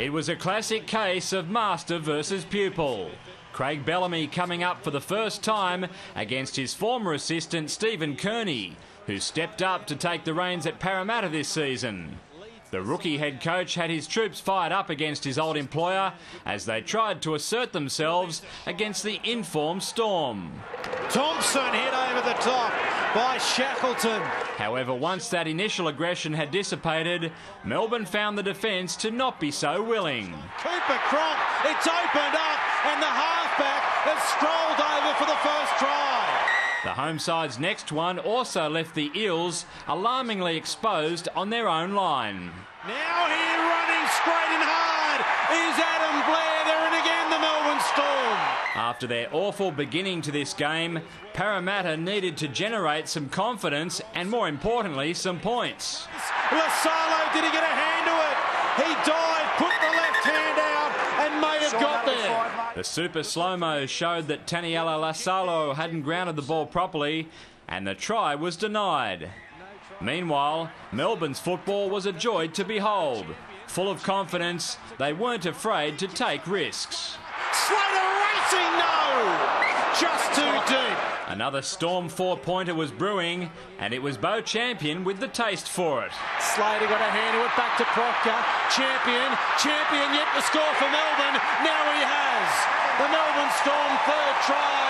It was a classic case of master versus pupil. Craig Bellamy coming up for the first time against his former assistant Stephen Kearney, who stepped up to take the reins at Parramatta this season. The rookie head coach had his troops fired up against his old employer as they tried to assert themselves against the informed Storm. Thompson hit over the top by Shackleton. However, once that initial aggression had dissipated, Melbourne found the defence to not be so willing. Cooper Cronk, it's opened up and the halfback has strolled over for the first try. The home side's next one also left the Eels alarmingly exposed on their own line. Now here running straight and hard is Adam Blair. They're in again, the Melbourne Storm. After their awful beginning to this game, Parramatta needed to generate some confidence and, more importantly, some points. Lasalo, did he get a hand to it? He dived, put the left hand out and may have got there. The super slow-mo showed that Taniela Lasalo hadn't grounded the ball properly and the try was denied. Meanwhile, Melbourne's football was a joy to behold. Full of confidence, they weren't afraid to take risks. Slater racing, no! Just too deep. Another Storm four-pointer was brewing, and it was Beau Champion with the taste for it. Slater got a hand to it, back to Proctor. Champion yet to score for Melbourne. Now he has. The Melbourne Storm third try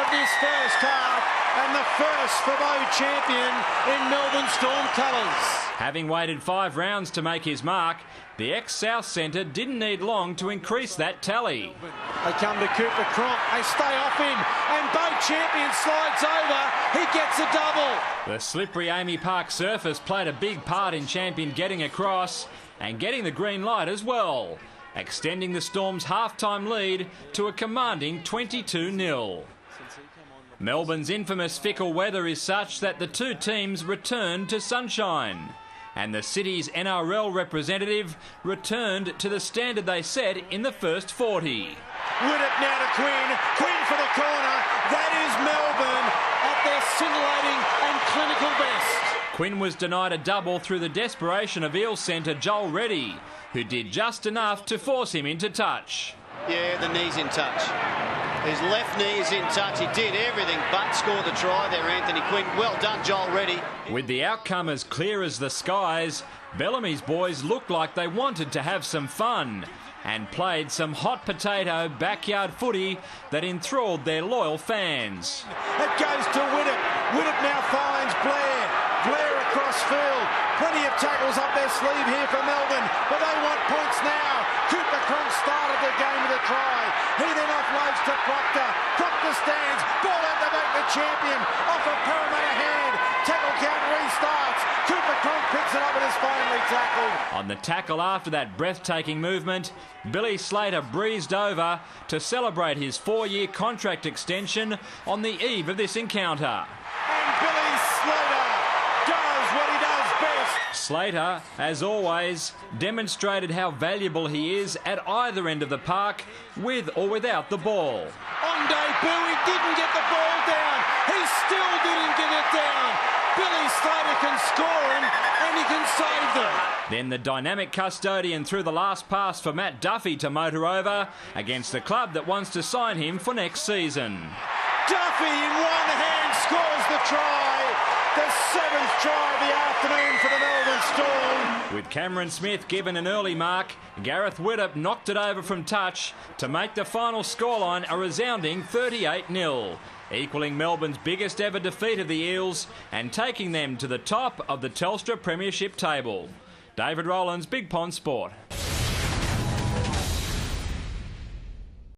of this first half, and the first for Beau Champion in Melbourne Storm colours. Having waited 5 rounds to make his mark, the ex-South centre didn't need long to increase that tally. They come to Cooper Cronk, they stay off him, and Beau Champion slides over, he gets a double. The slippery AAMI Park surface played a big part in Champion getting across and getting the green light as well, extending the Storm's half-time lead to a commanding 22-0. Melbourne's infamous fickle weather is such that the two teams return to sunshine, and the city's NRL representative returned to the standard they set in the first 40. Widdop now to Quinn for the corner. That is Melbourne at their scintillating and clinical best. Quinn was denied a double through the desperation of Eels centre Joel Reddy, who did just enough to force him into touch. Yeah, the knee's in touch. His left knee is in touch. He did everything but score the try there, Anthony Quinn. Well done, Joel Reddy. With the outcome as clear as the skies, Bellamy's boys looked like they wanted to have some fun and played some hot potato backyard footy that enthralled their loyal fans. It goes to Widdop. Widdop now finds Blair. Blair across field. Plenty of tackles up their sleeve here for Melbourne, but they want points now. Cooper Cronk started the game with a try. He then offloads to Proctor. Proctor stands. Ball out the back to Champion. Off a Parramatta hand. Tackle count restarts. Cooper Cronk picks it up and is finally tackled. On the tackle after that breathtaking movement, Billy Slater breezed over to celebrate his 4-year contract extension on the eve of this encounter. And Billy Slater does what he does best. Slater, as always, demonstrated how valuable he is at either end of the park, with or without the ball. On debut, he didn't get the ball down. He still didn't get it down. Billy Slater can score him, and he can save them. Then the dynamic custodian threw the last pass for Matt Duffy to motor over against the club that wants to sign him for next season. Duffy in one hand scores the try. The 7th try of the afternoon for the Melbourne Storm. With Cameron Smith given an early mark, Gareth Widdop knocked it over from touch to make the final scoreline a resounding 38-0, equalling Melbourne's biggest ever defeat of the Eels and taking them to the top of the Telstra Premiership table. David Rowlands, Big Pond Sport.